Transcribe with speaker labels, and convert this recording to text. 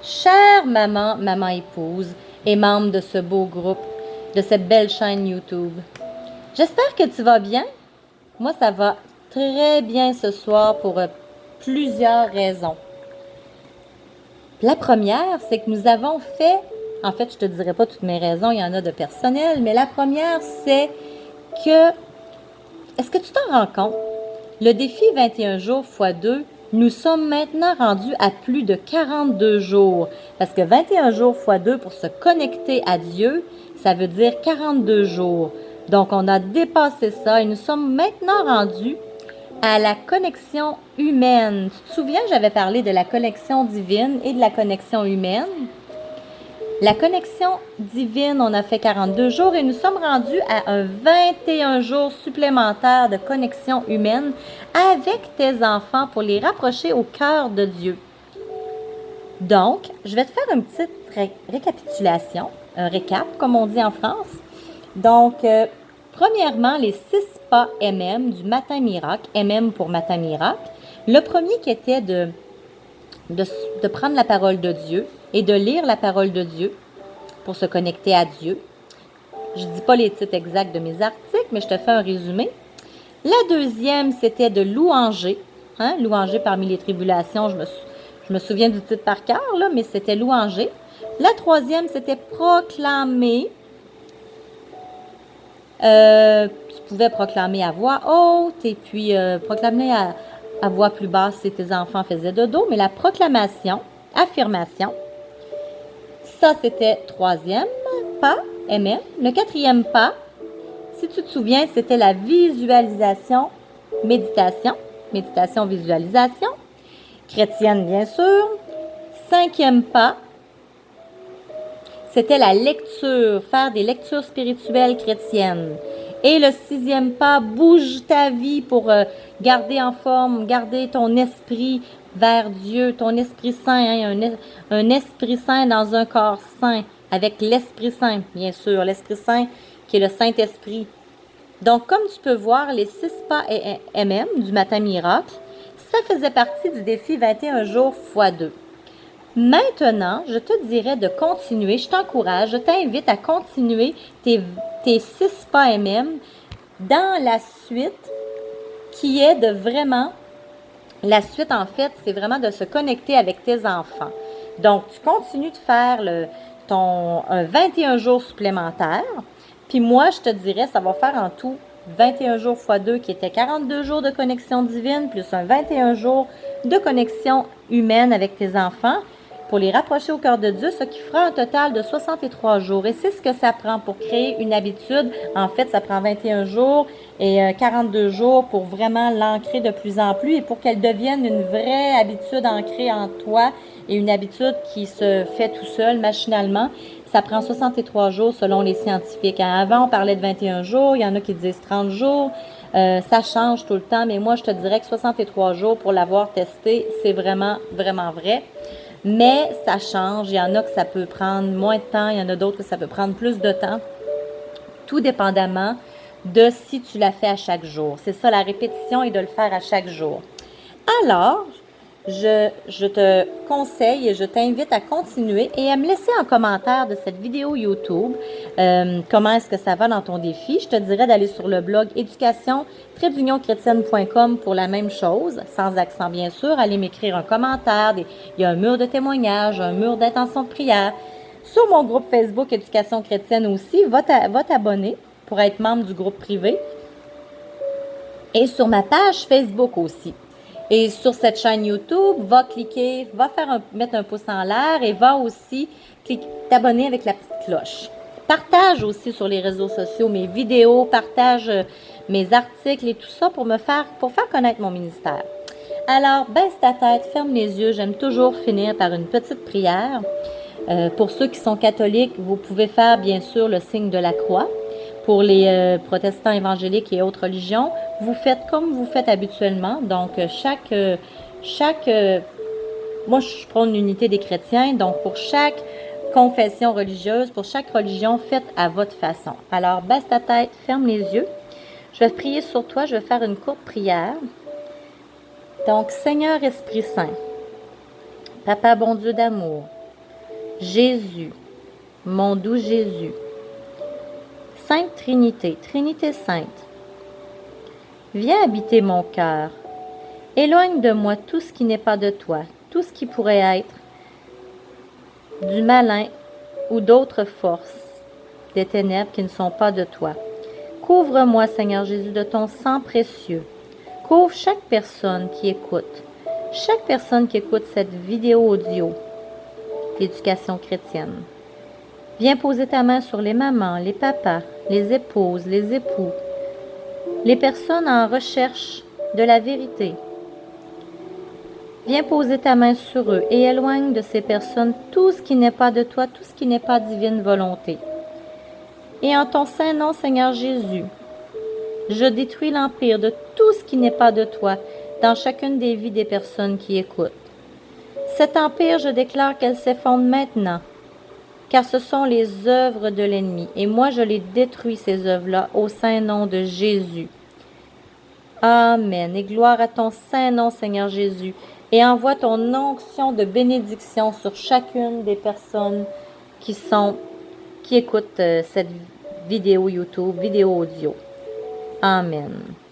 Speaker 1: chère maman, maman épouse et membre de ce beau groupe, de cette belle chaîne YouTube. J'espère que tu vas bien. Moi, ça va très bien ce soir pour plusieurs raisons. La première, c'est que nous avons fait, en fait, je ne te dirai pas toutes mes raisons, il y en a de personnelles, mais la première, c'est que, est-ce que tu t'en rends compte? Le défi 21 jours x 2, nous sommes maintenant rendus à plus de 42 jours. Parce que 21 jours x 2 pour se connecter à Dieu, ça veut dire 42 jours. Donc, on a dépassé ça et nous sommes maintenant rendus à la connexion humaine. Tu te souviens, j'avais parlé de la connexion divine et de la connexion humaine. La connexion divine, on a fait 42 jours et nous sommes rendus à un 21 jours supplémentaire de connexion humaine avec tes enfants pour les rapprocher au cœur de Dieu. Donc, je vais te faire une petite récapitulation, un récap, comme on dit en France. Donc, premièrement, les 6 pas MM du Matin Miracle, MM pour Matin Miracle. Le premier qui était de prendre la parole de Dieu et de lire la parole de Dieu pour se connecter à Dieu. Je ne dis pas les titres exacts de mes articles, mais je te fais un résumé. La deuxième, c'était de louanger. Louanger parmi les tribulations, je me souviens du titre par cœur, là, mais c'était louanger. La troisième, c'était proclamer. Tu pouvais proclamer à voix haute et puis proclamer à voix plus basse si tes enfants faisaient dodo, mais la proclamation, affirmation, ça c'était troisième pas, MM. Le quatrième pas, si tu te souviens, c'était la visualisation, méditation, visualisation, chrétienne bien sûr. Cinquième pas, c'était la lecture, faire des lectures spirituelles chrétiennes. Et le sixième pas, bouge ta vie pour garder en forme, garder ton esprit vers Dieu, ton Esprit Saint, un Esprit Saint dans un corps saint, avec l'Esprit Saint, bien sûr, l'Esprit Saint qui est le Saint-Esprit. Donc, comme tu peux voir, les 6 pas MM du Matin Miracle, ça faisait partie du défi 21 jours x 2. Maintenant, je te dirais de continuer, je t'encourage, je t'invite à continuer tes 6 pas MM dans la suite qui est de vraiment, la suite en fait, c'est vraiment de se connecter avec tes enfants. Donc, tu continues de faire ton 21 jours supplémentaires, puis moi, je te dirais, ça va faire en tout 21 jours x 2 qui était 42 jours de connexion divine, plus un 21 jours de connexion humaine avec tes enfants, pour les rapprocher au cœur de Dieu, ce qui fera un total de 63 jours. Et c'est ce que ça prend pour créer une habitude. En fait, ça prend 21 jours et 42 jours pour vraiment l'ancrer de plus en plus et pour qu'elle devienne une vraie habitude ancrée en toi et une habitude qui se fait tout seul, machinalement. Ça prend 63 jours selon les scientifiques. Avant, on parlait de 21 jours. Il y en a qui disent 30 jours. Ça change tout le temps, mais moi, je te dirais que 63 jours pour l'avoir testé, c'est vraiment, vraiment vrai. Mais ça change. Il y en a que ça peut prendre moins de temps. Il y en a d'autres que ça peut prendre plus de temps. Tout dépendamment de si tu l'as fait à chaque jour. C'est ça, la répétition et de le faire à chaque jour. Alors, je te conseille et je t'invite à continuer et à me laisser en commentaire de cette vidéo YouTube comment est-ce que ça va dans ton défi. Je te dirais d'aller sur le blog éducation-chrétienne.com pour la même chose, sans accent bien sûr. Allez m'écrire un commentaire. Il y a un mur de témoignage, un mur d'intention de prière. Sur mon groupe Facebook Éducation chrétienne aussi, va t'abonner pour être membre du groupe privé. Et sur ma page Facebook aussi. Et sur cette chaîne YouTube, va cliquer, mettre un pouce en l'air et va aussi t'abonner avec la petite cloche. Partage aussi sur les réseaux sociaux mes vidéos, partage mes articles et tout ça pour faire connaître mon ministère. Alors, baisse ta tête, ferme les yeux. J'aime toujours finir par une petite prière. Pour ceux qui sont catholiques, vous pouvez faire bien sûr le signe de la croix. Pour les protestants évangéliques et autres religions, vous faites comme vous faites habituellement. Donc, moi, je prône l'unité des chrétiens. Donc, pour chaque confession religieuse, pour chaque religion, faites à votre façon. Alors, baisse ta tête, ferme les yeux. Je vais prier sur toi. Je vais faire une courte prière. Donc, Seigneur Esprit Saint, Papa bon Dieu d'amour, Jésus, mon doux Jésus. Sainte Trinité, Trinité Sainte, viens habiter mon cœur. Éloigne de moi tout ce qui n'est pas de toi, tout ce qui pourrait être du malin ou d'autres forces des ténèbres qui ne sont pas de toi. Couvre-moi, Seigneur Jésus, de ton sang précieux. Couvre chaque personne qui écoute cette vidéo audio d'éducation chrétienne. Viens poser ta main sur les mamans, les papas, les épouses, les époux, les personnes en recherche de la vérité. Viens poser ta main sur eux et éloigne de ces personnes tout ce qui n'est pas de toi, tout ce qui n'est pas divine volonté. Et en ton saint nom, Seigneur Jésus, je détruis l'empire de tout ce qui n'est pas de toi dans chacune des vies des personnes qui écoutent. Cet empire, je déclare qu'elle s'effondre maintenant, car ce sont les œuvres de l'ennemi. Et moi, je les détruis, ces œuvres-là, au saint nom de Jésus. Amen. Et gloire à ton saint nom, Seigneur Jésus. Et envoie ton onction de bénédiction sur chacune des personnes qui écoutent cette vidéo YouTube, vidéo audio. Amen.